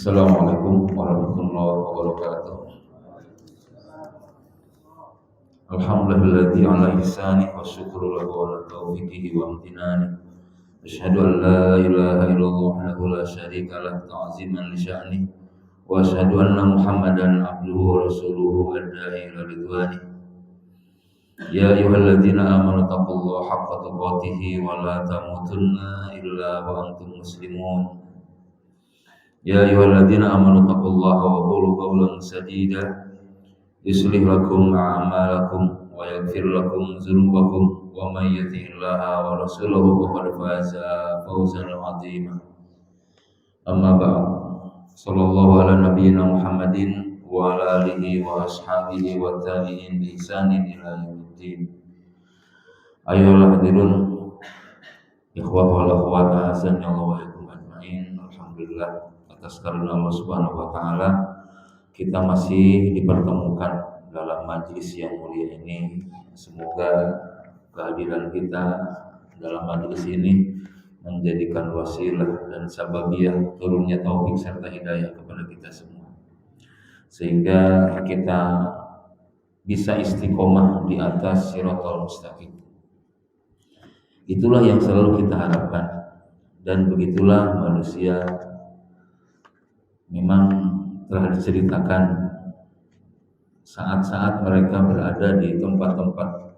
Assalamualaikum warahmatullahi wabarakatuh. Alhamdulilladzi ala ihsani wa syukru lahu ala taufiqihi wa amtinani. Asyhadu an la ilaha illallah wahdahu la syarika lah ta'ziman li sya'ni wa asyhadu anna Muhammadan abduhu wa rasuluhu ad-da'i ila ridwani. Ya ayyuhalladzina amanu taqullaha haqqa tuqatih wa la tamutunna illa wa antum muslimun. Ya ayyuhalladzina amanu taqullaha wa qulu qawlan sadida yuslih lakum a'malakum wa yaghfir lakum dzunubakum wa may yuti'illaha wa rasulahu faqad faza fawzan 'azima. Amma ba'd. Sallallahu ala nabiyyina Muhammadin wa ala alihi wa ashabihi wa tabi'in bi ihsanin ila yaumiddin. Ayyuhal hadirun ikhwah wal akhwat azanni Allah wa iyyakum ajmain. Alhamdulillah, atas karunia Allah Subhanahu wa taala kita masih dipertemukan dalam majelis yang mulia ini. Semoga kehadiran kita dalam majelis ini menjadikan wasilah dan sababiyah turunnya taufik serta hidayah kepada kita semua, sehingga kita bisa istiqomah di atas siratal mustaqim. Itulah yang selalu kita harapkan, dan begitulah manusia memang telah diceritakan saat-saat mereka berada di tempat-tempat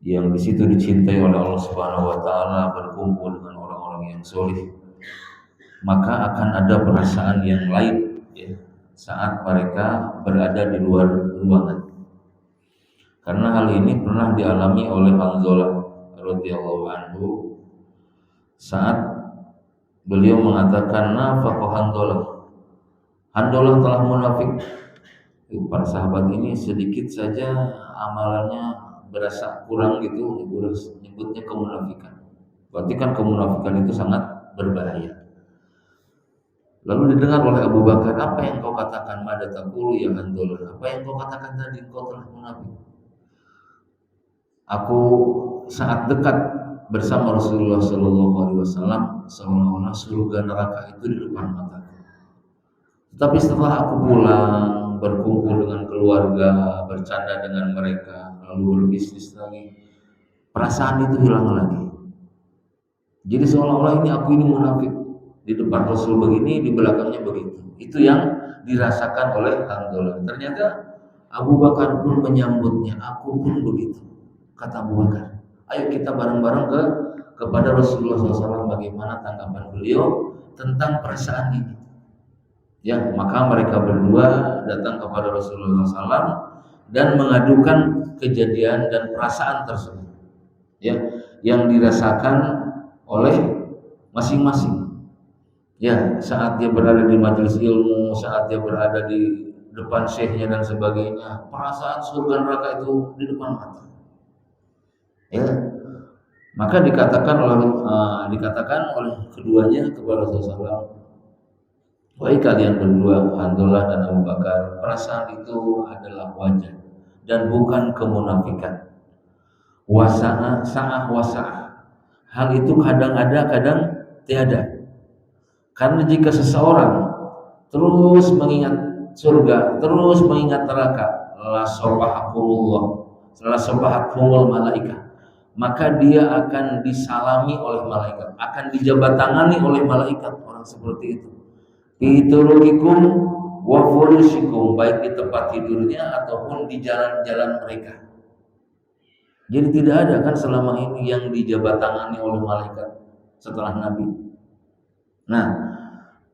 yang di situ dicintai oleh Allah Subhanahu wa taala, berkumpul dengan orang-orang yang soleh, maka akan ada perasaan yang lain ya, saat mereka berada di luar ruangan. Karena hal ini pernah dialami oleh Hanzalah radhiyallahu anhu saat beliau mengatakan nafaqah Hanzalah telah munafik. Para sahabat ini sedikit saja amalannya berasa kurang gitu, nyebutnya kemunafikan. Berarti kan kemunafikan itu sangat berbahaya. Lalu didengar oleh Abu Bakar, apa yang kau katakan? Mada taqulu ya Hanzalah? Apa yang kau katakan tadi? Kau telah munafik. Aku saat dekat bersama Rasulullah Sallallahu Alaihi Wasallam, seolah-olah surga neraka itu di depan mataku. Tetapi setelah aku pulang, berkumpul dengan keluarga, bercanda dengan mereka, lalu berbisnis lagi, perasaan itu hilang lagi. Jadi seolah-olah aku ini munafik, di depan Rasul begini, di belakangnya begitu. Itu yang dirasakan oleh Hanzalah. Ternyata Abu Bakar pun menyambutnya, aku pun begitu. Kata Abu Bakar, ayo kita bareng-bareng kepada Rasulullah SAW, bagaimana tanggapan beliau tentang perasaan ini. Ya, maka mereka berdua datang kepada Rasulullah SAW dan mengadukan kejadian dan perasaan tersebut, ya, yang dirasakan oleh masing-masing. Ya, saat dia berada di majelis ilmu, saat dia berada di depan syekhnya dan sebagainya, perasaan surga neraka itu di depan mata. Ya, maka dikatakan oleh keduanya kepada Rasulullah, wahai kalian berdua, Hanzalah dan Abu Bakar, perasaan itu adalah wajar dan bukan kemunafikan. Wasa'ah wasa'ah. Hal itu kadang ada, kadang tiada. Karena jika seseorang terus mengingat surga, terus mengingat neraka, la sabahakumul malaikat, maka dia akan disalami oleh malaikat, akan dijabatangani oleh malaikat. Orang seperti itu fiturukikum wa furushikum, baik di tempat tidurnya ataupun di jalan-jalan mereka. Jadi tidak ada kan selama ini yang dijabatangani oleh malaikat setelah Nabi. Nah,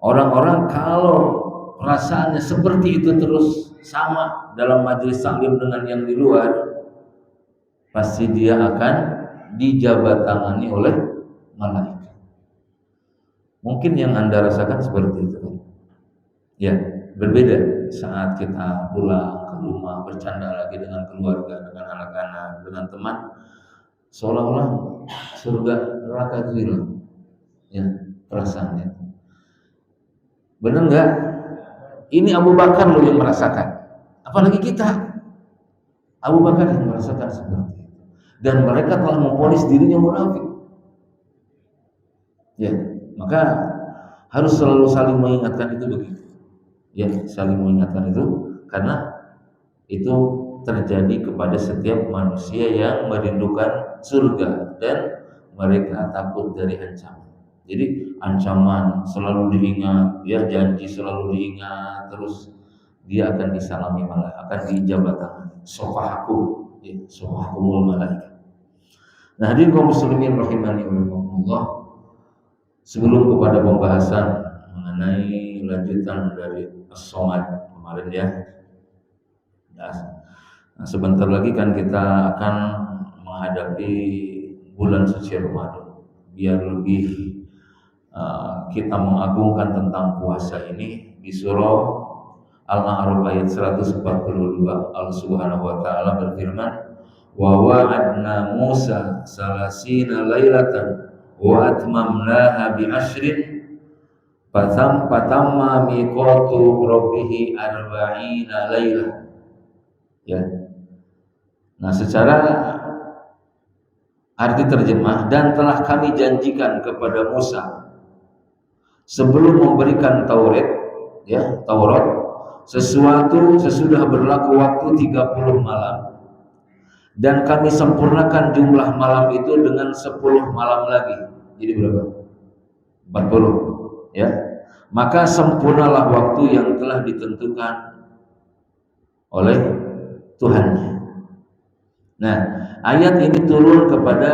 orang-orang kalau perasaannya seperti itu terus sama dalam majelis taklim dengan yang di luar, pasti dia akan dijabatangani oleh malaikat. Mungkin yang Anda rasakan seperti itu. Ya, berbeda saat kita pulang ke rumah, bercanda lagi dengan keluarga, dengan anak-anak, dengan teman, seolah-olah surga neraka itu hilang. Ya, perasaannya. Benar enggak? Ini Abu Bakar loh yang merasakan. Apalagi kita. Abu Bakar yang merasakan seperti itu. Dan mereka telah memvonis dirinya munafik. Ya, maka Harus selalu saling mengingatkan itu begitu. Ya, saling mengingatkan itu karena itu terjadi kepada setiap manusia yang merindukan surga dan mereka takut dari ancaman. Jadi ancaman selalu diingat, ya janji selalu diingat, terus dia akan disalami malaikat, akan diijabat sofahakum, ya, sofahakumul malaikat. Nah, hadirin kaum muslimin rahimani wa rahimakumullah, sebelum kepada pembahasan mengenai lanjutan dari as-somad kemarin ya. Nah, sebentar lagi kan kita akan menghadapi bulan suci Ramadan. Biar lebih kita mengagungkan tentang puasa ini, di surah Al-A'raf ayat 142 Allah Subhanahu wa taala berfirman, "Wa wa'adna Musa salasina lailatan wa atmamnaha bi asyrin fatamma miqatu rabbih arba'ina lailah." Ya. Nah, secara arti terjemah, dan telah kami janjikan kepada Musa sebelum memberikan Taurat, ya, Taurat, sesuatu sesudah berlaku waktu 30 malam, dan kami sempurnakan jumlah malam itu dengan 10 malam lagi. Jadi berapa? 40, ya. Maka sempurnalah waktu yang telah ditentukan oleh Tuhannya. Nah, ayat ini turun kepada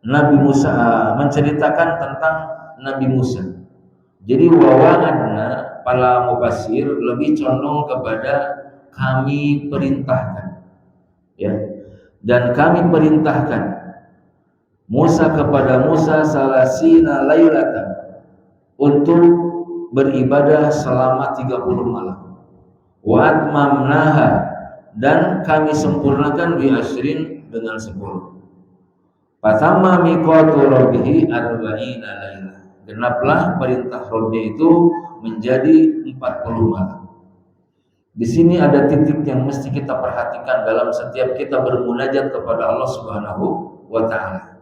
Nabi Musa, menceritakan tentang Nabi Musa. Jadi wa'adna, para mufassir lebih condong kepada kami perintahkan, ya. Dan kami perintahkan Musa kepada Musa salasina lailatan untuk beribadah selama 30 malam. Wa atmamnaha, dan kami sempurnakan bi asyrin dengan 10. Fatamma miqatu rabbih arba'ina lailah. Genaplah perintah Rabbnya itu menjadi 40 malam. Di sini ada titik yang mesti kita perhatikan dalam setiap kita bermunajat kepada Allah Subhanahu wa taala.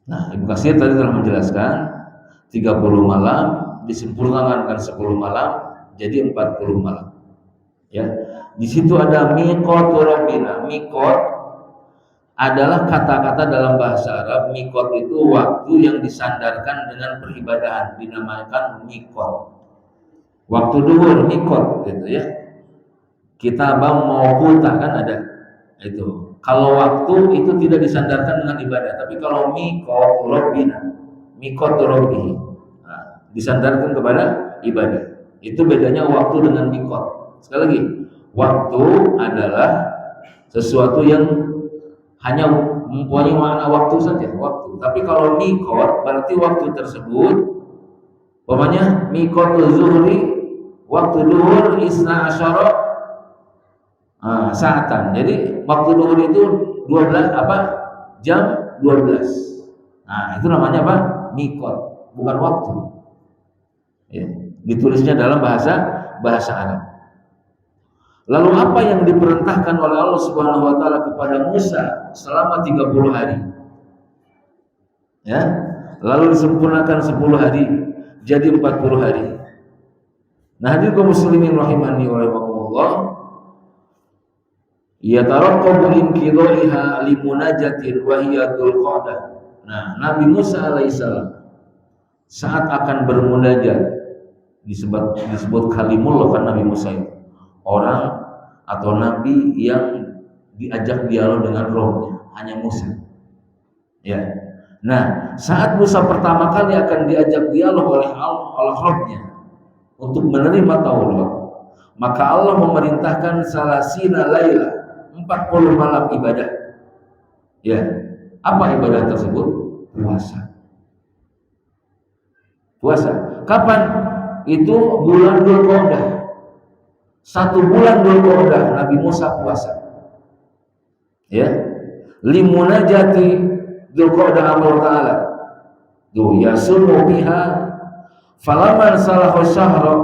Nah, Ibnu Katsir tadi telah menjelaskan 30 malam disempurnakan dengan 10 malam jadi 40 malam. Ya. Di situ ada miqatu rabbina. Miqat adalah kata-kata dalam bahasa Arab. Miqat itu waktu yang disandarkan dengan peribadahan, dinamakan miqat. Waktu duhur miqat gitu ya. Kita mau kuta kan ada itu. Kalau waktu itu tidak disandarkan dengan ibadah, tapi kalau miqat rabbina, miqat rabbih, disandarkan kepada ibadah. Itu bedanya waktu dengan miqat. Sekali lagi, waktu adalah sesuatu yang hanya mempunyai makna waktu saja, waktu. Tapi kalau miqat berarti waktu tersebut, umpamanya miqatul zuhri, waktu duhur isna asyara saatan. Jadi waktu duhur itu 12 jam 12. Nah, itu namanya apa? Miqat, bukan waktu. Ya, ditulisnya dalam bahasa Arab. Lalu apa yang diperintahkan oleh Allah Subhanahu wa taala kepada Musa selama 30 hari? Ya. Lalu disempurnakan 10 hari jadi 40 hari. Nah, hadirin kaum muslimin rahimani wa rahimakumullah, yataraqqabu inqidaiha limunajatin wa hiya dzulqa'dah. Nah, Nabi Musa alaihissalam saat akan bermunajat, disebut kalimullah kan Nabi Musa itu orang atau nabi yang diajak dialog dengan rohnya, hanya Musa. Ya. Nah, saat Musa pertama kali akan diajak dialog oleh rohnya untuk menerima Taurat, maka Allah memerintahkan salasina laila, 40 malam ibadah. Ya. Apa ibadah tersebut? Puasa. Puasa. Kapan? Itu bulan Dzulqa'dah. 1 bulan Dzulqa'dah Nabi Musa puasa. Ya. Limunajati Dzulqa'dah Allah Ta'ala. Yasumu biha falaman salahu syahra.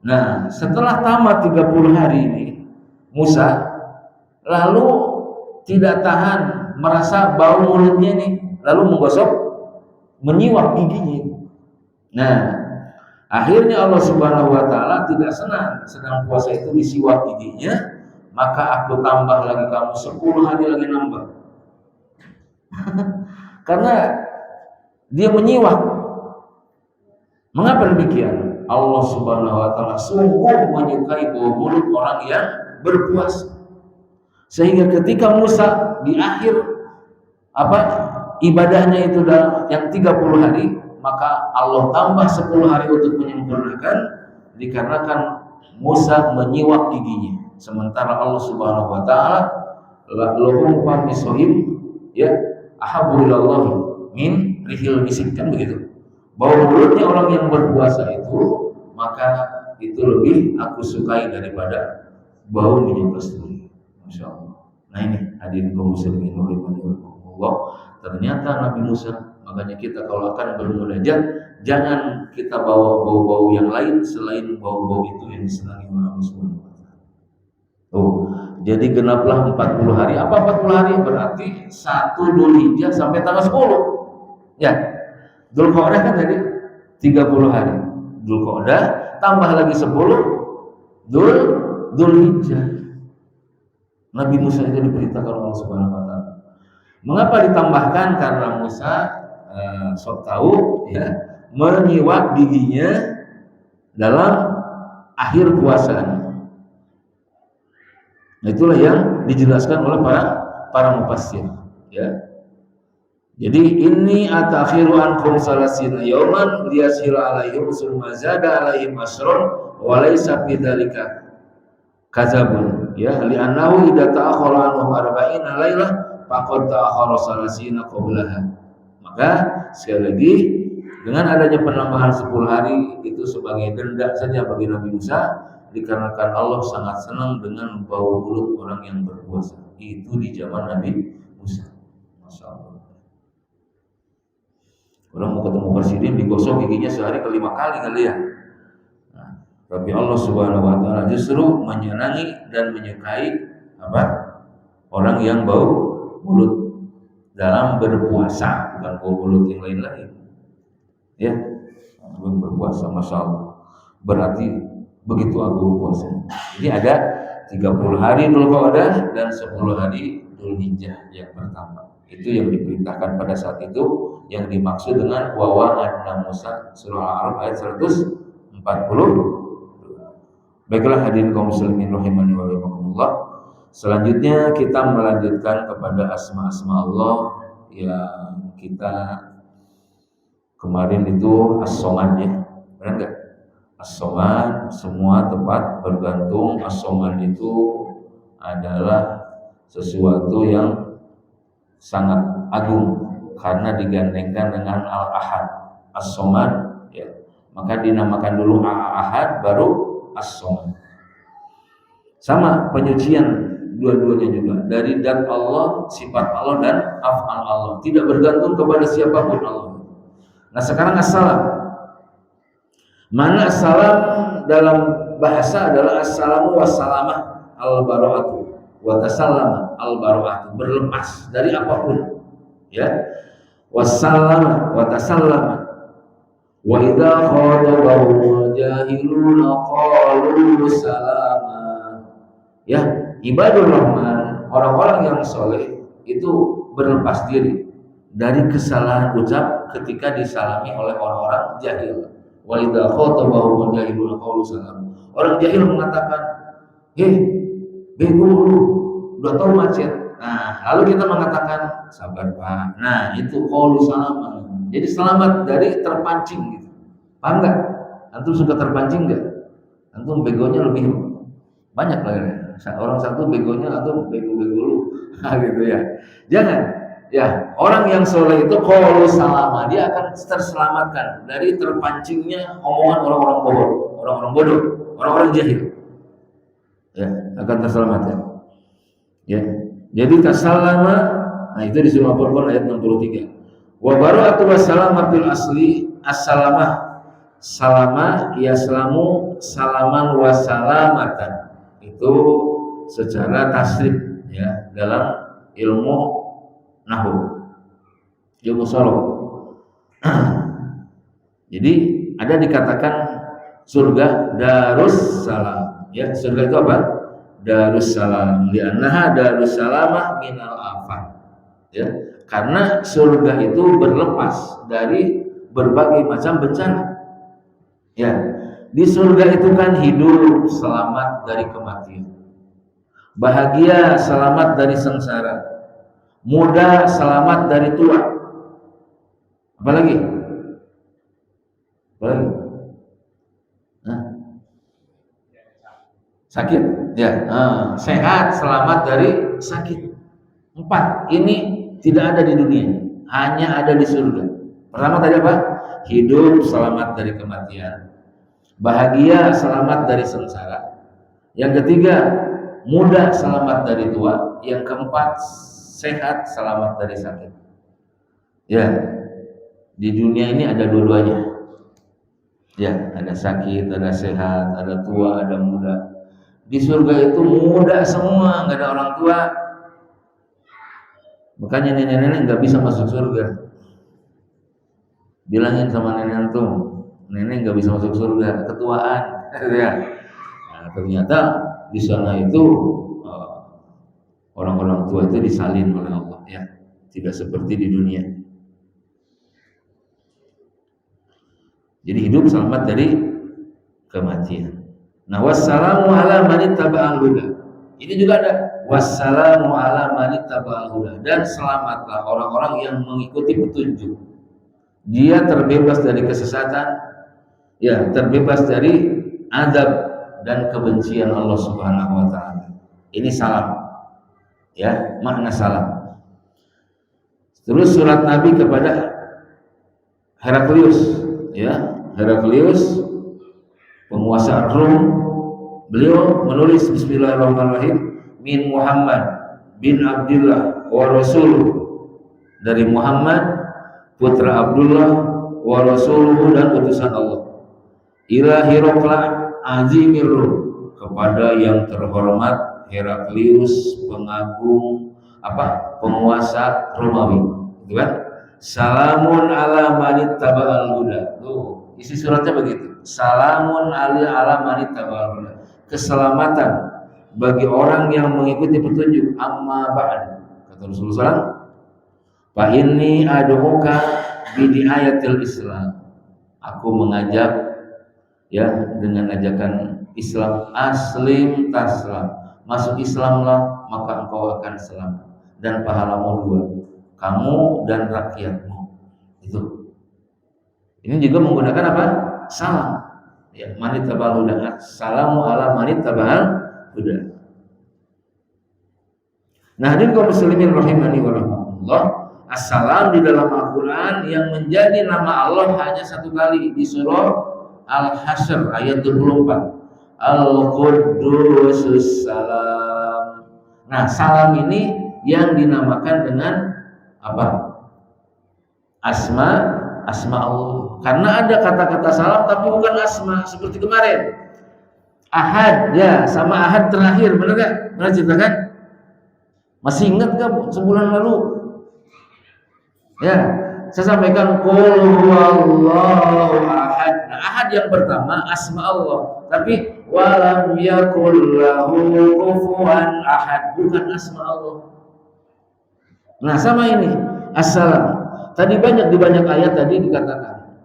Nah, setelah tamat 30 hari ini, Musa lalu tidak tahan, merasa bau mulutnya nih, lalu menggosok menyiwak giginya. Nah, akhirnya Allah Subhanahu wa taala tidak senang sedang puasa itu disiwak giginya, maka aku tambah lagi kamu 10 hari lagi nambah. Karena dia menyiwak. Mengapa demikian? Allah Subhanahu wa taala sungguh menyukai bau mulut orang yang berpuasa. Sehingga ketika Musa di akhir ibadahnya itu yang 30 hari, maka Allah tambah 10 hari untuk menyempurnakan, dikarenakan Musa menyiwak giginya. Sementara Allah Subhanahu wa taala lahum famisohim ya ahabbu ilallahi min rihil misik, kan begitu. Bau mulutnya orang yang berpuasa itu, maka itu lebih aku sukai daripada bau minyak kasturi. Masya Allah. Nah ini hadirin kaum muslimin Allah, ternyata Nabi Musa, makanya kita kalau akan bermunajat jangan kita bawa bau-bau yang lain selain bau-bau itu yang disenangi oleh Allah Subhanahu wa taala. Jadi genaplah 40 hari. Apa 40 hari? Berarti 1 Dzulhijjah sampai tanggal 10. Ya. Dzulqa'dah kan tadi 30 hari. Dzulqa'dah tambah lagi 10 Dzulhijjah. Nabi Musa itu diperintahkan Allah Subhanahu wa taala. Mengapa ditambahkan? Karena Musa sok tahu ya, menyiwak giginya dalam akhir puasanya. Nah, itulah yang dijelaskan oleh para mufassir ya. Jadi ini atakhiru ankum salasina yauman liyashira alaihim summa zada alaihim asron wa laysa fi dzalika kadzabun ya li'annahu idza ta'akhkhara anhum 40 lailah faqad ta'akhkhara salasina qablaha. Maka sekali lagi dengan adanya penambahan 10 hari itu sebagai denda saja bagi Nabi Musa, dikarenakan Allah sangat senang dengan bau mulut orang yang berpuasa. Itu di zaman Nabi Musa. Masya Allah. Orang mau ketemu presiden digosok giginya sehari ke 5 kali kali ya. Nah, tapi Allah Subhanahu wa taala justru menyenangi dan menyukai orang yang bau mulut dalam berpuasa, bukan bau mulut yang lain-lain. Ya, belum berpuasa, masya Allah. Berarti begitu agung puasanya. Jadi ada 30 hari Dzulqa'dah dan 10 hari Dzulhijjah yang pertama. Itu yang diperintahkan pada saat itu, yang dimaksud dengan wa wa'adna Musa, surah Al-A'raf ayat 140. Baiklah hadirin kaum muslimin rahimani wa rahimakumullah. Selanjutnya kita melanjutkan kepada asma-asma Allah yang kita kemarin itu as-Somad ya. Benar enggak? As-Somad, semua tempat bergantung. As-Somad itu adalah sesuatu yang sangat agung karena digandengkan dengan Al-Ahad. As-Somad ya. Maka dinamakan dulu Al-Ahad baru As-Somad. Sama penyucian dua-duanya juga dari zat Allah, sifat Allah dan af'al Allah, tidak bergantung kepada siapapun Allah. Nah sekarang as-salam. Mana as-salam dalam bahasa adalah as-salamu was-salamah al-bara'atu wa tasallama al-bara'atu, berlepas dari apapun ya. Was-salama wa tasallama wa idza khatabahu jahiluna qalu salama ya. Ibadur Rahman, orang-orang yang soleh itu berlepas diri dari kesalahan ucap ketika disalami oleh orang-orang jahil. Wa idza khatabahu jahiluna qalu salam. Orang jahil mengatakan, bego lu, udah tahu macet. Nah, lalu kita mengatakan, sabar Pak. Nah, itu qalu salam. Jadi selamat dari terpancing gitu. Paham enggak? Antum suka terpancing enggak? Antum begonya lebih banyak lah ya. Orang satu begonya atau bego-bego lu gitu ya. Jangan ya, orang yang soleh itu qalu salama, dia akan terselamatkan dari terpancingnya omongan orang-orang bodoh, orang-orang jahil. Ya, akan terselamatkan. Ya. Jadi tasallama, nah itu di surah Al-Furqan ayat 63. Wa bara'atu wassalama fil asli as-salamah. Salama yaslamu salaman wa salamatan. Itu secara tasrif ya dalam ilmu nahwu, ilmu sharaf. Jadi ada dikatakan surga Darussalam. Ya, surga itu apa? Darussalam. Li'annaha Darussalamah minal afat. Ya, karena surga itu berlepas dari berbagai macam bencana. Ya, di surga itu kan hidup selamat dari kematian, bahagia selamat dari sengsara, muda selamat dari tua. Apalagi? Apalagi? Hah? Sakit, ya. Sehat selamat dari sakit. 4 ini tidak ada di dunia, hanya ada di surga. Pertama tadi apa? Hidup selamat dari kematian, bahagia selamat dari sengsara. Yang ketiga, muda selamat dari tua. Yang keempat, sehat selamat dari sakit. Ya, di dunia ini ada dua-duanya. Ya, ada sakit, ada sehat, ada tua, ada muda. Di surga itu muda semua, nggak ada orang tua. Makanya nenek-nenek nggak bisa masuk surga. Bilangin sama nenek tuh, nenek nggak bisa masuk surga, ketuaan. Ya. Nah, ternyata di sana itu orang-orang tua itu disalin oleh Allah, ya, tidak seperti di dunia. Jadi hidup selamat dari kematian. Nah, wassalamu ala manittaba'al huda. Ini juga ada wassalamu ala manittaba'al huda, dan selamatlah orang-orang yang mengikuti petunjuk. Dia terbebas dari kesesatan, ya, terbebas dari azab dan kebencian Allah Subhanahu wa taala. Ini salam. Ya, makna salam. Terus surat Nabi kepada Heraklius, ya, Heraklius penguasa Rom, beliau menulis Bismillahirrahmanirrahim, min Muhammad bin Abdullah wa Rasuluh, dari Muhammad putra Abdullah wa Rasuluhu, dan utusan Allah, ila Hiraqla azimir Rum, kepada yang terhormat Heraklius pengagung penguasa Romawi, gitu kan? Salamun ala manittaba'al huda. Tuh, isi suratnya begitu. Salamun ala manittaba'al huda. Keselamatan bagi orang yang mengikuti petunjuk. Amma ba'd. Kata Rasulullah SAW, fa inni ad'uka bi ayatil Islam. Aku mengajak, ya, dengan ajakan Islam, aslim taslam. Masuk Islamlah maka engkau akan selamat dan pahalamu 2, kamu dan rakyatmu. Itu. Ini juga menggunakan apa? Salam. Ya, manittaba'al huda. Salamu ala manittaba'al huda. Nah, hadirin kaum muslimin rahimani wa rahmatullah, assalam di dalam Al-Qur'an yang menjadi nama Allah hanya 1 kali di surah Al-Hasyr ayat 24. Al-Quddusus Salam. Nah, salam ini yang dinamakan dengan apa? Asma Allah. Karena ada kata-kata salam tapi bukan asma, seperti kemarin. Ahad, ya, sama Ahad terakhir, benar gak? Pernah ceritakan? Masih ingat gak sebulan lalu? Ya, saya sampaikan qul huwallahu ahad. Nah, ahad yang pertama asma Allah, tapi walam yakul lahu kufuwan ahad, bukan asma Allah. Nah, sama ini assalam. Tadi di banyak ayat tadi dikatakan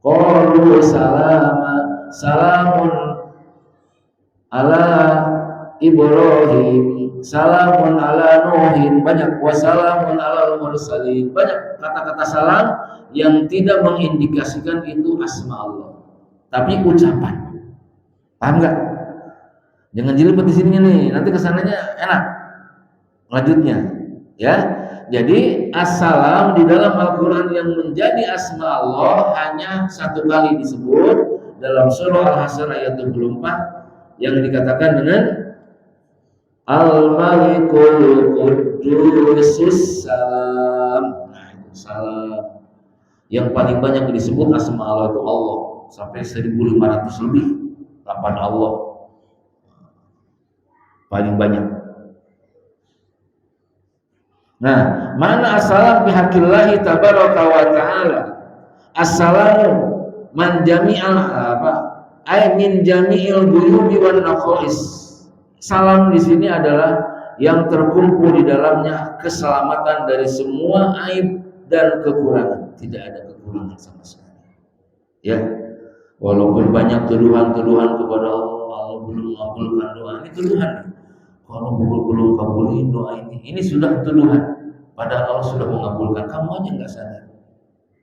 qalu salama, salamun ala Ibrahim, salamun ala Nuhin, banyak, wassalamun ala mursalin, banyak kata-kata salam yang tidak mengindikasikan itu asma Allah, tapi ucapan. Paham nggak? Jangan jelimet di sini nih, nanti kesananya enak. Lanjutnya, ya. Jadi assalam di dalam Al-Quran yang menjadi asma Allah hanya 1 kali disebut dalam surah Al-Hasyr ayat 24 yang dikatakan dengan Al-Malikul Quddusus Salam. Nah, itu salam. Yang paling banyak disebut asma Allah itu Allah, sampai 1500 lebih 8 Allah. Paling banyak. Nah, mana assalam bihaqillahi tabaraka wa ta'ala. Assalamu man jami'al apa? Ay min jami'il ghuyubi wan naqais. Salam di sini adalah yang terkumpul di dalamnya keselamatan dari semua aib dan kekurangan. Tidak ada kekurangan sama sekali. Ya, walaupun banyak tuduhan-tuduhan kepada Allah, Allah belum mengabulkan doa, ini tuduhan. Kalau belum kabulin doa ini sudah tuduhan. Padahal Allah sudah mengabulkan, kamu aja nggak sadar.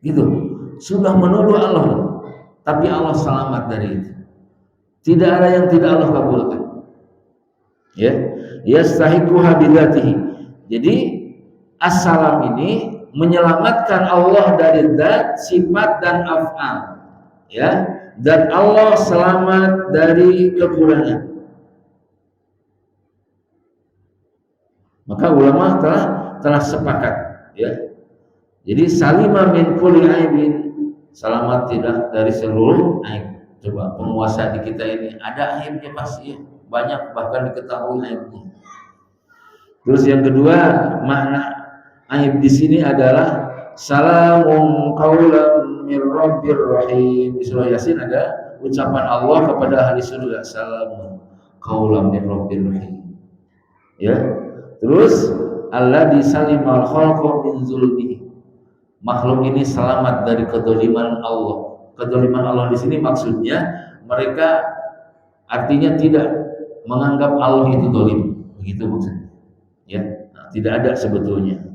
Gitu, sudah menuduh Allah, tapi Allah selamat dari itu. Tidak ada yang tidak Allah kabulkan. Ya, yastahiquha bidzatihi. Jadi as-salam ini menyelamatkan Allah dari zat, sifat dan af'al. Ya, dan Allah selamat dari kekurangan. Maka ulama telah sepakat, ya. Jadi salimah min kulli aibin, selamat tidak dari seluruh aib. Coba penguasa di kita ini ada aibnya pasti, ya. Banyak bahkan diketahui aibnya. Terus yang kedua, makna aib di sini adalah salamun qaulan mir rabbir rahim. Di surah Yasin ada ucapan Allah kepada ahli surga, salamun qaulan mir rabbir rahim. Ya. Terus alladzi salimal khalqa min zulmihi. Makhluk ini selamat dari kedzaliman Allah. Kedzaliman Allah di sini maksudnya mereka artinya tidak menganggap Allah itu zalim. Begitu maksudnya. Ya, nah, tidak ada sebetulnya.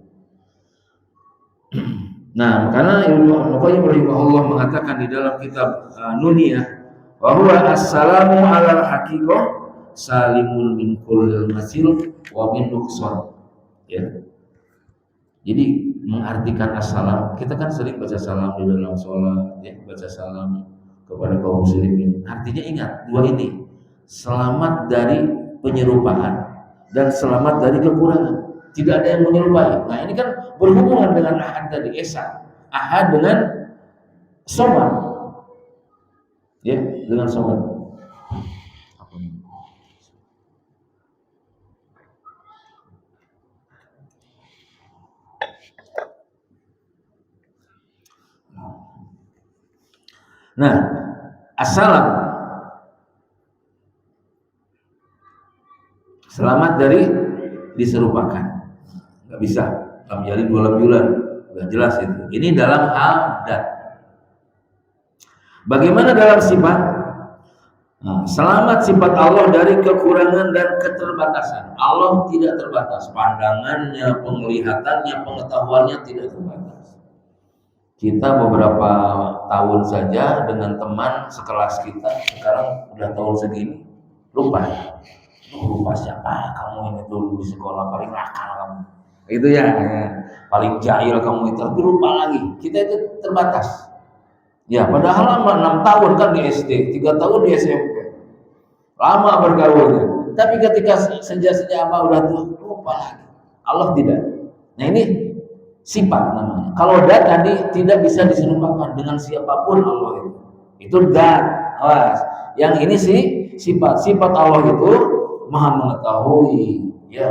Nah, karena Ibnu Qayyim rahimahullah mengatakan di dalam kitab Nuniyah, wa huwa as-salamu 'alal haqiqah salimun min kullil masil wa min nuqsan. Ya. Jadi mengartikan assalam, kita kan sering baca salam di dalam sholat, ya, baca salam kepada kaum muslimin. Artinya ingat dua ini, selamat dari penyerupaan dan selamat dari kekurangan. Tidak ada yang menyerupai. Nah ini kan berhubungan dengan ahad tadi, esa. Ahad dengan somad, ya, dengan somad. Nah, assalam selamat dari diserupakan. Nggak bisa lam yalid wa lam yulad, udah jelas itu. Ini dalam hal dat. Bagaimana dalam sifat? Nah, selamat sifat Allah dari kekurangan dan keterbatasan. Allah tidak terbatas, pandangannya, penglihatannya, pengetahuannya tidak terbatas. Kita beberapa tahun saja dengan teman sekelas kita, sekarang udah tahun segini, lupa. Lupa siapa kamu ini dulu di sekolah, paling nakal kamu. Itu ya, paling jahil kamu itu, tapi lupa lagi. Kita itu terbatas. Ya, padahal lama 6 tahun kan di SD, 3 tahun di SMP. Lama bergaulnya. Tapi ketika senja-senja apa udah tua, lupa lagi. Allah tidak. Nah ini sifat namanya. Kalau dat tadi tidak bisa diserupakan dengan siapapun Allah itu. Itu dat. Awas. Yang ini sih sifat. Sifat Allah itu Maha mengetahui, ya.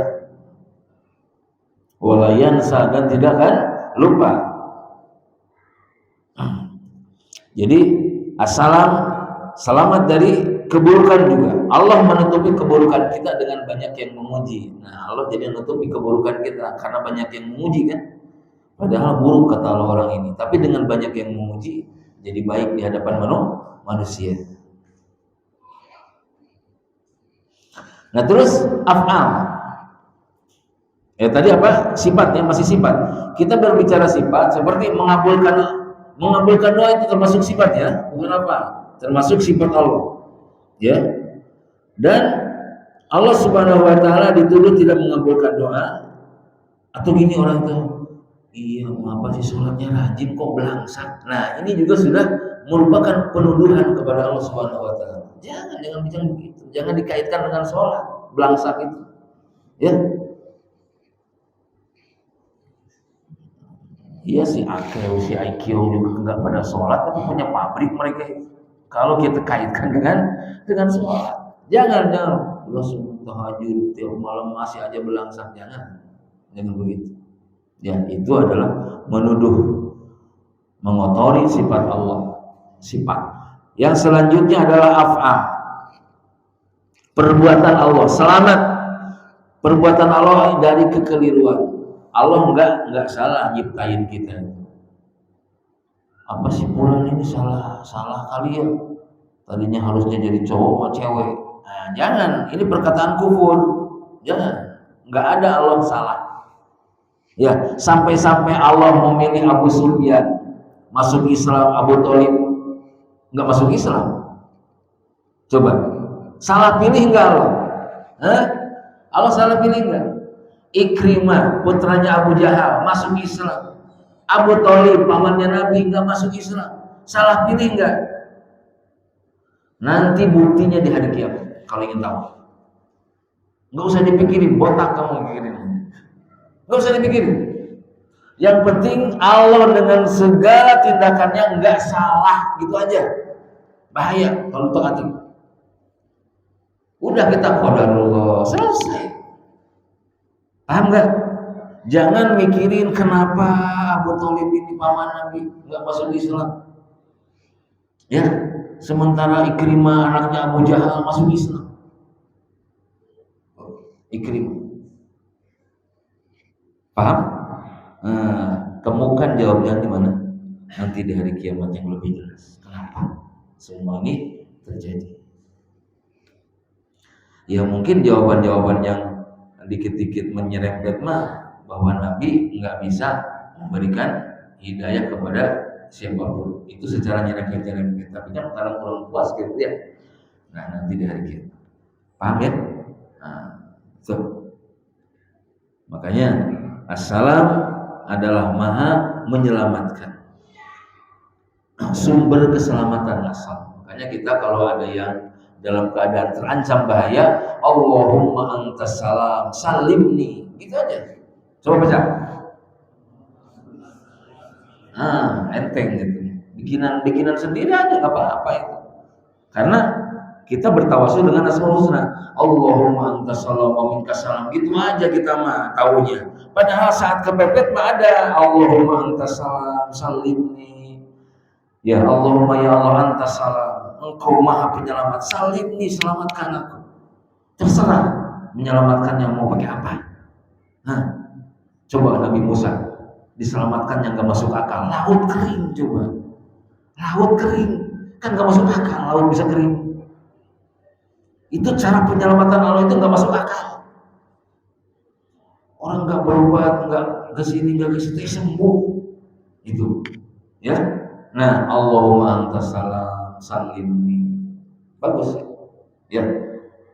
Wala yansa, dan tidak akan lupa. Jadi assalam selamat dari keburukan juga. Allah menutupi keburukan kita dengan banyak yang memuji. Nah, Allah jadi menutupi keburukan kita karena banyak yang memuji kan. Padahal buruk kata Allah orang ini, tapi dengan banyak yang memuji jadi baik di hadapan manusia. Nah terus af'al. Tadi apa? Sifatnya masih sifat. Kita berbicara sifat seperti mengabulkan doa itu termasuk sifat ya, bukan apa? Termasuk sifat Allah. Ya. Dan Allah Subhanahu wa taala dituduh tidak mengabulkan doa. Atau gini orang itu, iya, mengapa sih sholatnya rajin kok belangsak? Nah, ini juga sudah merupakan penuduhan kepada Allah Subhanahu wa taala. Jangan bicara begitu. Jangan dikaitkan dengan sholat, belangsak itu. Ya. Iya si Akeo, si Aikyo juga enggak pada sholat, tapi punya pabrik mereka. Kalau kita kaitkan dengan sholat, jangan lo tahajud tiap malam masih aja belangsak, jangan begitu. Ya itu adalah menuduh mengotori sifat Allah. Sifat. Yang selanjutnya adalah af'al. Perbuatan Allah, selamat. Perbuatan Allah dari kekeliruan. Allah enggak salah nyiptain kita. Apa sih bulan ini salah kali ya? Tadinya harusnya jadi cowok atau cewek. Nah, jangan, ini perkataan kufur. Jangan. Enggak ada Allah salah. Ya, sampai-sampai Allah memilih Abu Sufyan masuk Islam, Abu Thalib enggak masuk Islam. Coba, salah pilih enggak Allah? Allah salah pilih enggak? Ikrimah putranya Abu Jahal masuk Islam. Abu Thalib pamannya Nabi enggak masuk Islam. Salah pilih enggak? Nanti buktinya di hari kiamat kalau ingin tahu. Enggak usah dipikirin, botak kamu mikirin. Enggak usah dipikirin. Yang penting Allah dengan segala tindakannya enggak salah, gitu aja. Bahaya kalau taatin. Udah kita qadarullah, selesai. Paham nggak? Jangan mikirin kenapa Abu Thalib ini paman Nabi nggak masuk Islam. Ya, sementara Ikrimah anaknya Abu Jahal masuk Islam. Ikrimah. Paham? Temukan jawabannya di mana? Nanti di hari kiamat yang lebih jelas. Kenapa semua ini terjadi? Ya mungkin jawaban-jawaban yang dikit-dikit menyerempet mah bahwa Nabi nggak bisa memberikan hidayah kepada siapapun. Itu secara nyerempet-nyerempet. Tapi kan sekarang kurang puas gitu ya. Nah nanti di hari kiamat. Paham ya? Nah, so. Makanya Assalam adalah maha menyelamatkan. Sumber keselamatan asal. Makanya kita kalau ada yang dalam keadaan terancam bahaya, Allahumma antas salam salimni, gitu aja. Coba baca. Enteng gitu. Bikinan sendiri aja nggak apa-apa itu. Karena kita bertawasul dengan Asmaul Husna. Allahumma antas salam wa minkas salam, gitu aja kita mah taunya. Padahal saat kepepet mah ada Allahumma antas salam salimni. Ya Allahumma ya Allah antas salam, Engkau maha penyelamat, salimni, selamatkan aku. Terserah menyelamatkan yang mau pakai apa. Coba Nabi Musa diselamatkan yang gak masuk akal, laut kering. Coba laut kering kan gak masuk akal, laut bisa kering. Itu cara penyelamatan Allah itu gak masuk akal. Orang gak berobat, gak kesini gak kesitu, sembuh itu ya. Nah Allahumma antas salam salimni, bagus ya,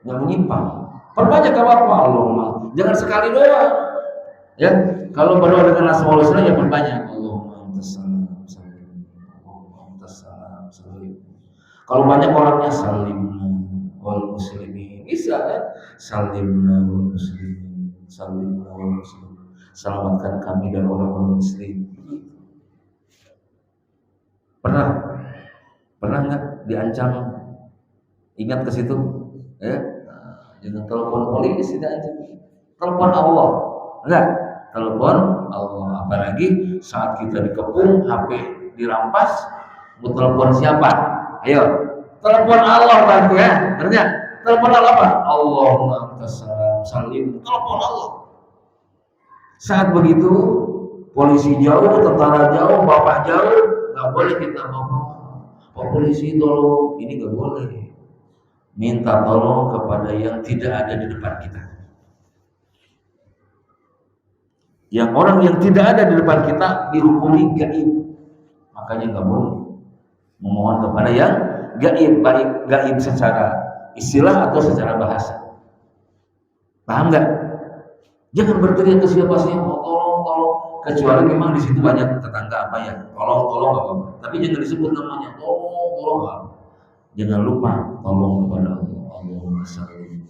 nggak menyimpang. Perbanyak apa Allahumma, jangan sekali doang ya. Kalau berdoa dengan Asmaul Husna ya perbanyak. Allahumma antas salam salimni, Allahumma antas salam salimni. Kalau banyak orangnya salimna wal muslimin, bisa kan? Salimna wal muslimin, salimna wal muslimin, selamatkan kami dan orang-orang muslim. Pernah nggak diancam? Ingat ke situ ya. Jangan telepon polisi, tidak aja. Telepon Allah, enggak. Telepon Allah. Apalagi saat kita dikepung, HP dirampas, mau telepon siapa? Ayo, telepon Allah bantu ya. Artinya telepon Allah apa? Allahumma antas salam salim. Telepon Allah. Saat begitu, polisi jauh, tentara jauh, bapak jauh, nggak boleh kita ngomong, Pak polisi tolong, ini nggak boleh. Minta tolong kepada yang tidak ada di depan kita. Yang orang yang tidak ada di depan kita dihukumi gaib, makanya nggak boleh memohon kepada yang gaib, baik gaib secara istilah atau secara bahasa. Paham nggak? Jangan berteriak ke siapa-siapa, tolong, kecuali memang di situ banyak tetangga apa ya, tolong nggak apa-apa. Tapi jangan disebut namanya, tolong. Jangan lupa tolong kepada Allah. Allahumma shalli.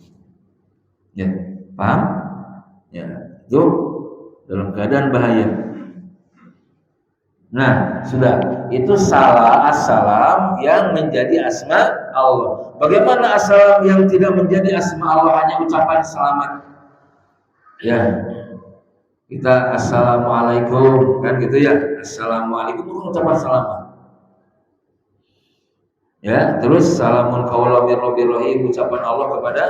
Ya, paham? Ya, itu dalam keadaan bahaya. Nah, sudah. Itu salah as-salam yang menjadi asma Allah. Bagaimana as-salam yang tidak menjadi asma Allah, hanya ucapan selamat? Ya, Kita assalamualaikum kan gitu ya. Assalamualaikum itu ucapan selamat. Ya, terus salamun qaulan mir rabbir rahim, ucapan Allah kepada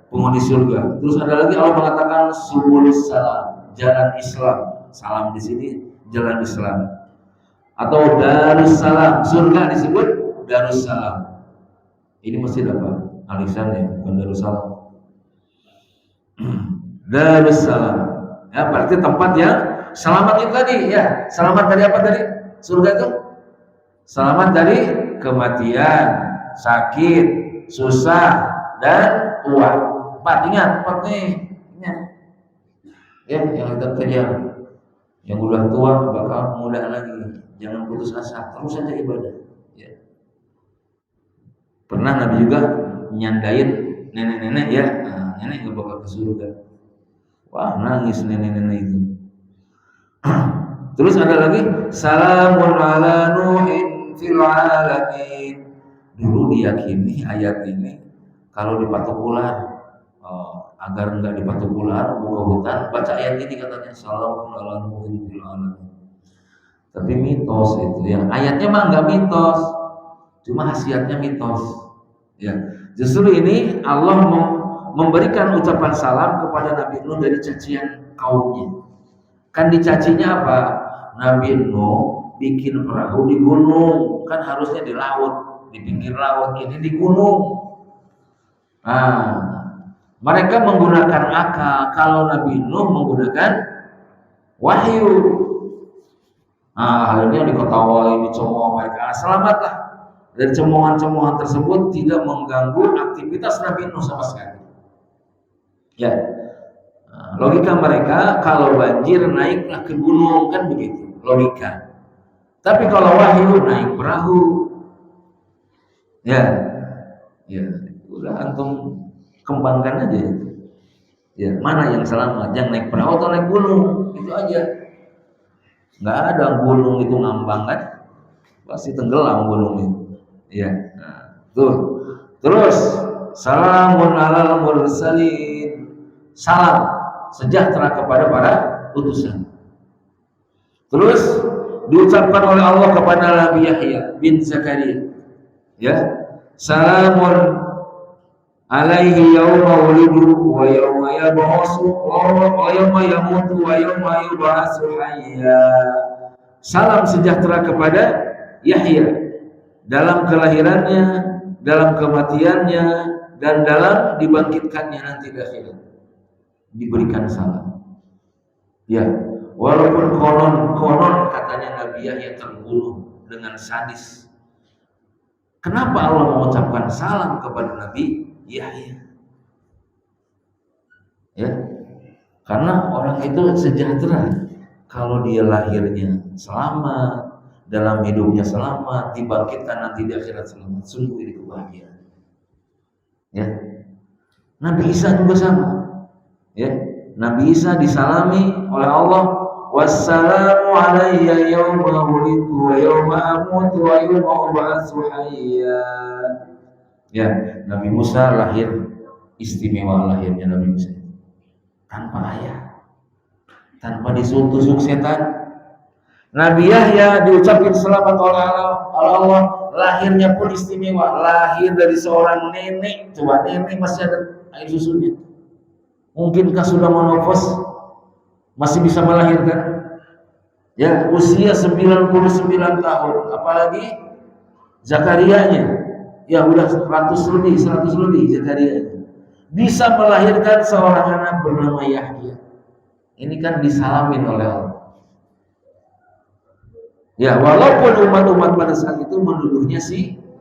penghuni surga. Terus ada lagi Allah mengatakan subulus salam, jalan Islam. Salam di sini jalan Islam. Atau darussalam, surga disebut darussalam. Ini masjid apa? Alisan ya, bukan darussalam. Darussalam. Ya, berarti tempat yang selamat itu tadi ya. Selamat dari apa tadi? Surga itu selamat dari kematian, sakit, susah, dan tua. Ingat, empat nih. Ingat. Ya, yang kita kerja, yang udah tua bakal muda lagi. Jangan putus asa, terus saja ibadah. Ya. Pernah Nabi juga nyandain nenek-nenek ya, nah, nenek nggak bakal ke surga. Wah, nangis nenek-nenek itu. Terus ada lagi salamun ala nuhin fil alamin. Dulu diyakini ayat ini kalau dipatok ular, agar enggak dipatok ular buka hutan, baca ayat ini katanya salamun ala nuhin fil alamin. Tapi mitos itu ya, ayatnya mah enggak mitos, cuma khasiatnya mitos. Ya, justru ini Allah memberikan ucapan salam kepada Nabi Nuh dari cacian kaumnya. Kan dicacinya apa? Nabi Nuh bikin perahu di gunung, kan harusnya di laut, di pinggir laut, ini di gunung. Nah, mereka menggunakan akal, kalau Nabi Nuh menggunakan wahyu. Nah, akhirnya diketahui, dicemooh mereka. Selamatlah dari cemoohan-cemoohan tersebut, tidak mengganggu aktivitas Nabi Nuh sama sekali. Ya, logika mereka kalau banjir naiklah ke gunung, kan begitu logika. Tapi kalau wahyu naik perahu, ya, udah antum kembangkan aja itu. Ya, mana yang selamat, yang naik perahu atau naik gunung, itu aja. Nggak ada gunung itu ngambang kan, pasti tenggelam gunung itu. Ya, nah, tuh. Terus salamun alal mursalin, salam sejahtera kepada para utusan. Terus diucapkan oleh Allah kepada Nabi Yahya bin Zakaria, ya, salamun alaihi yauma wulidu wa yauma yab'atsu wa yauma yamutu wa yauma yub'atsu hayya. Salam sejahtera kepada Yahya dalam kelahirannya, dalam kematiannya, dan dalam dibangkitkannya nanti di akhirat. Diberikan salam. Ya, walaupun konon katanya Nabi Yahya terbunuh dengan sadis. Kenapa Allah mengucapkan salam kepada Nabi Yahya? Ya, karena orang itu sejahtera kalau dia lahirnya selamat, dalam hidupnya selamat, dibangkitkan nanti di akhirat selamat. Sungguh ini kebahagiaan. Ya, Nabi Isa juga sama. Ya, Nabi Isa disalami oleh Allah, wassalamu alayya yawma wulidtu wa yawma amutu wa yawma ub'atsu hayya. Ya, Nabi Musa lahir istimewa, lahirnya Nabi Musa tanpa ayah, tanpa ditusuk setan. Nabi Yahya diucapin selamat oleh Allah, lahirnya pun istimewa, lahir dari seorang nenek. Coba nenek masih ada air susunya. Mungkinkah sudah menopause masih bisa melahirkan? Ya, usia 99 tahun, apalagi Zakarianya, ya udah 100 lebih Zakarianya, bisa melahirkan seorang anak bernama Yahya. Ini kan disalamin oleh Allah. Ya, walaupun umat-umat pada saat itu menuduhnya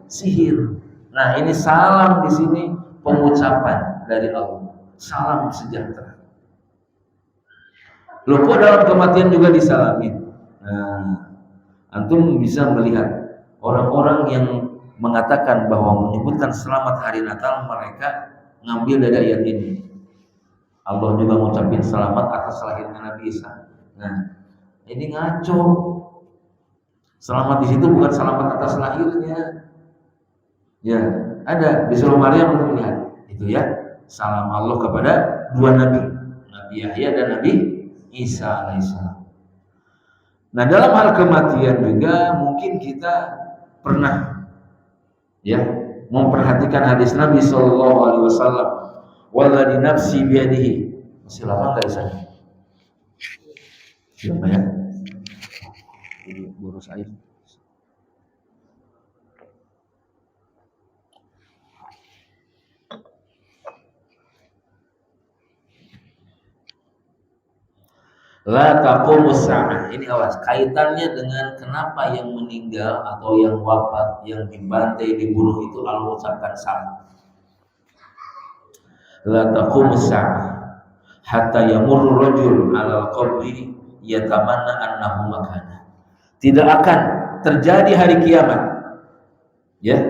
sihir. Nah, ini salam di sini pengucapan dari Allah. Salam sejahtera. Loh, kok dalam kematian juga disalamin? Nah, antum bisa melihat orang-orang yang mengatakan bahwa menyebutkan selamat hari Natal, mereka ngambil dari ayat ini. Allah juga mengucapkan selamat atas lahirnya Nabi Isa. Nah, ini ngaco. Selamat di situ bukan selamat atas lahirnya. Ya, ada di surah Maryam untuk melihat itu ya. Salam Allah kepada dua nabi, Nabi Yahya dan Nabi Isa alaihissalam. Nah, dalam hal kematian juga mungkin kita pernah ya memperhatikan hadis Nabi Shallallahu Alaihi Wasallam, "Walladzi nafsi biyadihi." Masih lama nggak Isa? Siapa ya? Ini boros air. La taqumus sa'ah. Ini awas, kaitannya dengan kenapa yang meninggal atau yang wafat, yang dibantai, dibunuh itu Allah ucapkan saat. La taqumus sa'ah hatta yamurru rajul 'alal qabri yatamanna annahu makana. Tidak akan terjadi hari kiamat. Ya.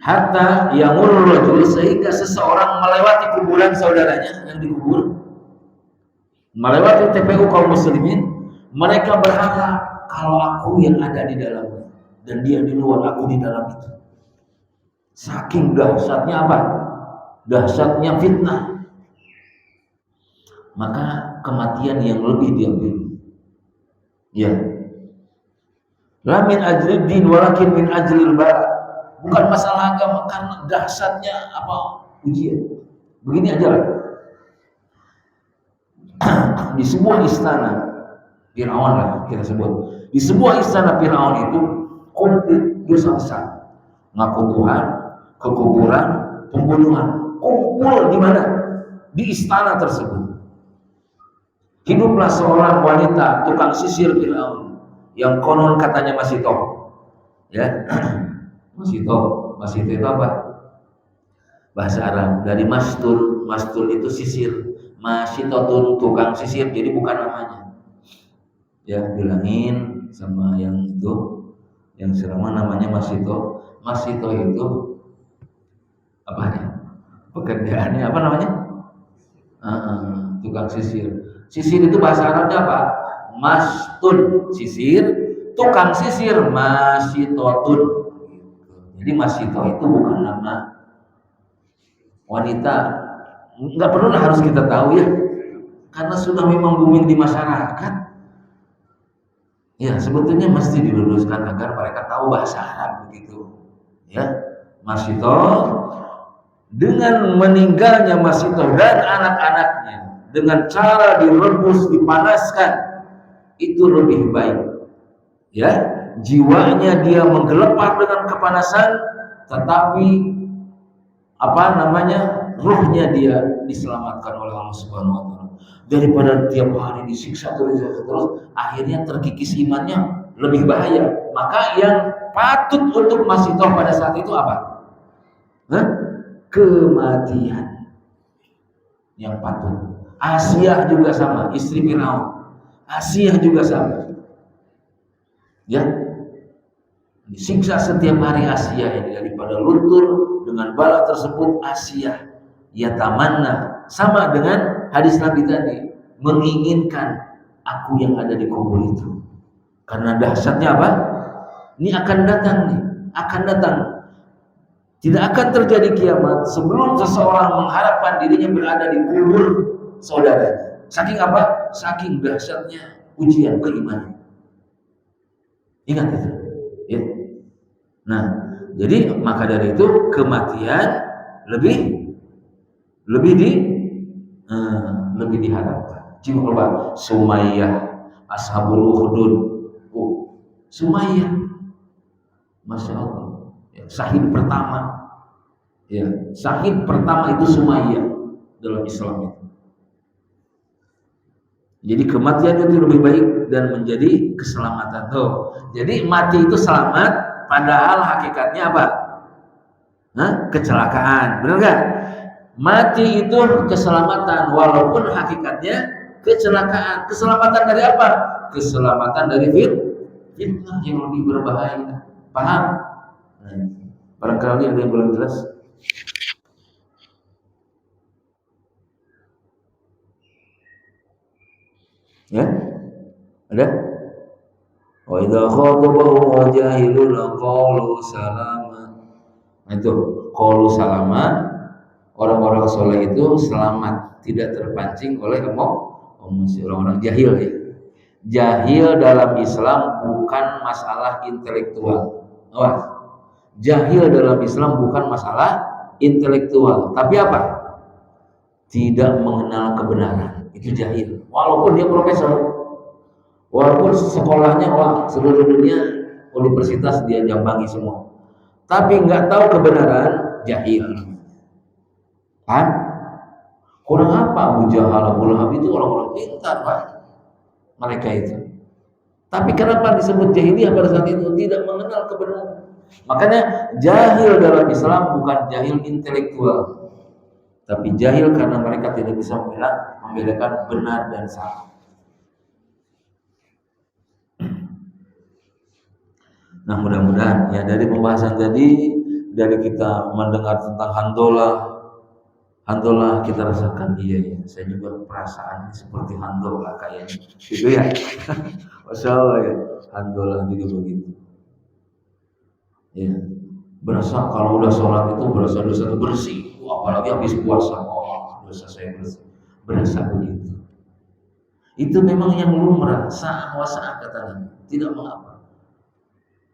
Hatta yamurru rajul, sehingga seseorang melewati kuburan saudaranya yang dikubur, melewati TPU kaum muslimin, mereka berharap kalau aku yang ada di dalamnya dan dia di luar, aku di dalam itu. Saking dahsyatnya apa? Dahsyatnya fitnah. Maka kematian yang lebih diambil. Ya. La min ajli din walakin min ajlil bala. Bukan masalah agama, karena dahsyatnya apa? Ujian. Begini aja lah. Di sebuah istana Fir'aun lah kita sebut. Di sebuah istana Fir'aun itu komplit dosa besar. Ngaku Tuhan, kekuburan, pembunuhan. Kumpul di mana? Di istana tersebut. Hiduplah seorang wanita tukang sisir Fir'aun yang konon katanya masih toh. Ya. Masih toh itu apa? Bahasa Arab dari mastul. Mastul itu sisir. Masyitotun, tukang sisir, jadi bukan namanya. Ya, bilangin sama yang itu, yang serama namanya Masito. Masito itu apanya? Pekerjaannya apa namanya? Tukang sisir. Sisir itu bahasa Arabnya apa? Mastun, sisir. Tukang sisir, masyitotun. Jadi Masito itu bukan nama wanita. Nggak perlu harus kita tahu ya, karena sudah memang booming di masyarakat. Ya, sebetulnya mesti diluruskan agar mereka tahu bahasa Arab begitu. Ya, Masito dengan meninggalnya Masito dan anak-anaknya dengan cara direbus, dipanaskan, itu lebih baik. Ya, jiwanya dia menggelepar dengan kepanasan, tetapi apa namanya? Ruhnya dia diselamatkan oleh Allah Subhanahu wa taala. Daripada tiap hari disiksa terus, akhirnya terkikis imannya, lebih bahaya. Maka yang patut untuk Masito pada saat itu apa? Kematian. Yang patut. Asia juga sama, istri Firaun. Asia juga sama. Ya. Disiksa setiap hari Asia ini, daripada luntur dengan bala tersebut Asia ya tamanna, sama dengan hadis Nabi tadi, menginginkan aku yang ada di kubur itu. Karena dahsyatnya apa? Ini akan datang nih, akan datang. Tidak akan terjadi kiamat sebelum seseorang mengharapkan dirinya berada di kubur saudaranya. Saking apa? Saking dahsyatnya ujian keimanan. Ingat itu. Ya. Nah, jadi maka dari itu kematian lebih diharapkan. Coba Sumayyah, Ashabul Ukhdud. Sumayyah, Masya Allah. Ya, syahid pertama. Ya, syahid pertama itu Sumayyah dalam Islam itu. Jadi kematian itu lebih baik dan menjadi keselamatan. Jadi mati itu selamat, padahal hakikatnya apa? Kecelakaan, benar nggak? Mati itu keselamatan, walaupun hakikatnya kecelakaan. Keselamatan dari apa? Keselamatan dari fitnah yang lebih berbahaya. Paham? Barangkali ada yang belum jelas. Ya? Ada? Wa idza khatabahum jahilun qalu salama. Itu qalu salama. Orang-orang soleh itu selamat, tidak terpancing oleh masih orang-orang jahil ya. Jahil dalam Islam bukan masalah intelektual. Awas. Jahil dalam Islam bukan masalah intelektual, tapi apa? Tidak mengenal kebenaran. Itu jahil. Walaupun dia profesor, walaupun sekolahnya seluruh dunia universitas dia jambangi semua, tapi nggak tahu kebenaran, jahil. Kan? Kurang apa Abu Jahal, Abu Lahab itu orang-orang pintar, Pak. Mereka itu. Tapi kenapa disebut jahiliyah pada saat itu? Tidak mengenal kebenaran. Makanya jahil dalam Islam bukan jahil intelektual, tapi jahil karena mereka tidak bisa membedakan benar dan salah. Nah, mudah-mudahan ya dari pembahasan tadi, dari kita mendengar tentang Handolah kita rasakan iya ya, saya juga perasaan seperti Handolah kayaknya, gitu ya. Masya Allah ya, Handolah juga begitu. Ya, berasa kalau udah sholat itu berasa dosa itu bersih, apalagi habis puasa, dosa saya bersih, berasa begitu. Itu memang yang lumrah, sa'ah wa sa'ah kata Nabi, tidak mengapa.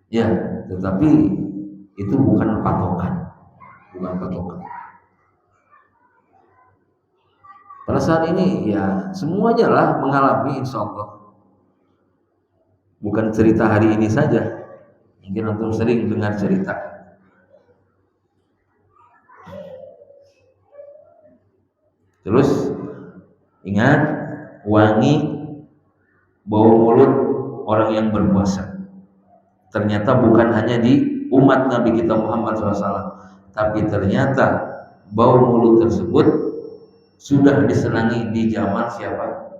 Ya, tetapi itu bukan patokan, Pada saat ini ya semuanya lah mengalami, insya Allah. Bukan cerita hari ini saja. Mungkin antum sering dengar cerita. Terus ingat, wangi bau mulut orang yang berpuasa. Ternyata bukan hanya di umat Nabi kita Muhammad SAW, tapi ternyata bau mulut tersebut sudah disenangi di zaman siapa?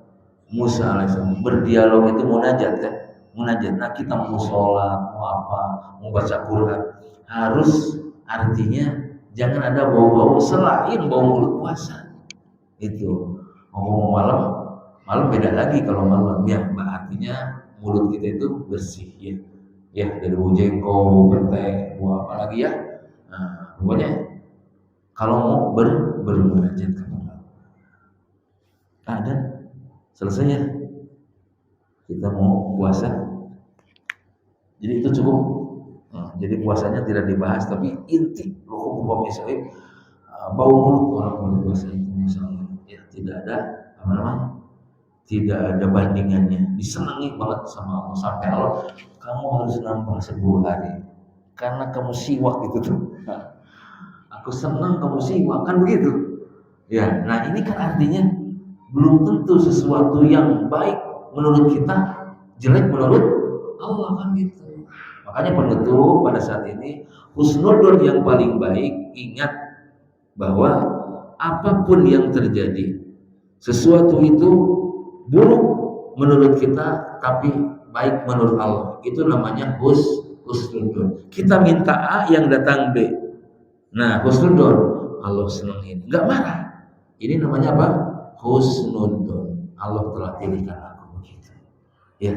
Musa alaihissalam. Berdialog itu munajat kan? Munajat. Nah, kita mau sholat, mau apa, mau baca Quran, harus artinya jangan ada bau-bau selain bau mulut puasa. Itu. Mau malam beda lagi kalau malam ya, artinya mulut kita itu bersih ya. Ya, dari bau jengkol, petai, bau apa lagi ya? Nah, pokoknya kalau mau bermunajat ada selesainya kita mau puasa, jadi itu cukup. Jadi puasanya tidak dibahas, tapi inti hukum misalnya bau mulut orang berpuasa itu misalnya ya tidak ada tidak ada bandingannya, disenangi banget sama Allah, sampai Allah kamu harus nambah 10 hari karena kamu siwak gitu tuh. Aku senang kamu siwak kan begitu ya. Nah, ini kan artinya belum tentu sesuatu yang baik menurut kita jelek menurut Allah kan gitu. Makanya penutup pada saat ini, husnudzon yang paling baik, ingat bahwa apapun yang terjadi, sesuatu itu buruk menurut kita tapi baik menurut Allah, itu namanya husnudzon. Kita minta A yang datang B, nah husnudzon, Allah senengin, nggak marah, ini namanya apa? Husnudzon. Allah telah pilihkan aku begitu. Ya,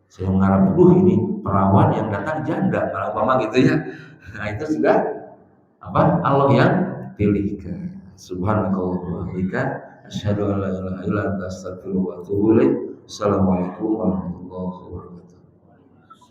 saya mengharap ini perawan yang datang janda, malah gitu ya. Nah, itu sudah apa? Allah yang pilihkan. Subhanakallah wa bihamdika, asyhadu an la ilaha illa anta, astaghfiruka wa atubu ilaik. Assalamualaikum warahmatullahi wabarakatuh.